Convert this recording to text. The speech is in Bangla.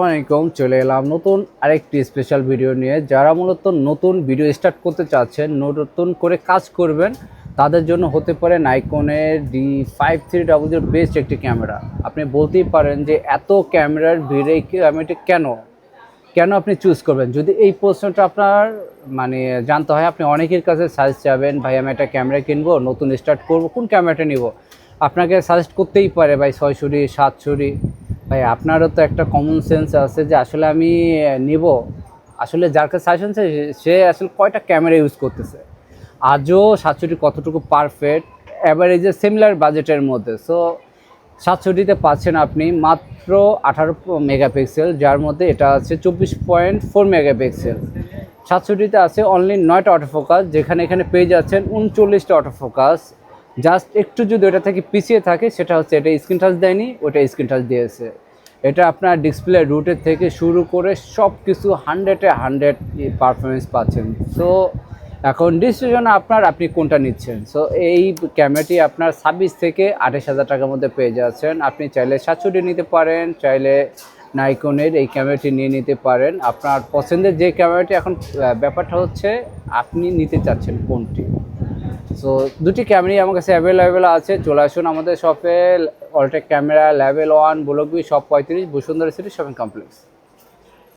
আসসালামাইকুম, চলে এলাম নতুন আরেকটি স্পেশাল ভিডিও নিয়ে। যারা মূলত নতুন ভিডিও স্টার্ট করতে চাচ্ছেন, নতুন করে কাজ করবেন, তাদের জন্য হতে পারে নাইকনের D5300 বেস্ট একটি ক্যামেরা। আপনি বলতেই পারেন যে এত ক্যামেরার ভিড়ে এই ক্যামেরাটি কেন কেন আপনি চুজ করবেন? যদি এই প্রশ্নটা আপনার জানতে হয়, আপনি অনেকের কাছে সাজেস্ট চাবেন, ভাই আমি একটা ক্যামেরা কিনবো, নতুন স্টার্ট করব, কোন ক্যামেরাটা নিব? আপনাকে সাজেস্ট করতেই পারে ভাই 600 700। ভাই আপনারও তো একটা কমন সেন্স আছে যে আসলে আমি নিব, আসলে যার কাছে সাজেশন সে আসলে কয়টা ক্যামেরা ইউজ করতেছে, আজও 700 কতটুকু পারফেক্ট অ্যাভারেজে সিমিলার বাজেটের মধ্যে। সো 700তে পাচ্ছেন আপনি মাত্র 18 মেগাপিক্সেল, যার মধ্যে এটা আছে 24.4 মেগাপিক্সেল। 700তে আছে অনলি 9টা অটোফোকাস, যেখানে এখানে পেয়ে যাচ্ছেন 39টা অটোফোকাস। জাস্ট একটু যদি ওটা থেকে পিছিয়ে থাকে, সেটা হচ্ছে এটা স্ক্রিন টাচ দেয়নি, ওটা স্ক্রিন টাচ দিয়েছে। এটা আপনার ডিসপ্লে রুটের থেকে শুরু করে সব কিছু 100-100 পারফরমেন্স পাচ্ছেন। সো এখন ডিসিশন আপনার, আপনি কোনটা নিচ্ছেন। সো এই ক্যামেরাটি আপনার 26 থেকে 28,000 টাকার মধ্যে পেয়ে যাচ্ছেন। আপনি চাইলে 700 নিতে পারেন, চাইলে নাইকনের এই ক্যামেরাটি নিয়ে নিতে পারেন। আপনার পছন্দের যে ক্যামেরাটি, এখন ব্যাপারটা হচ্ছে আপনি নিতে চাচ্ছেন কোনটি। সো দুটি ক্যামেরাই আমার কাছে অ্যাভেলেবেল আছে। চলে আসুন আমাদের শপে, Alltech camera, level 1, block B, shop 35, Bashundhara city shopping complex.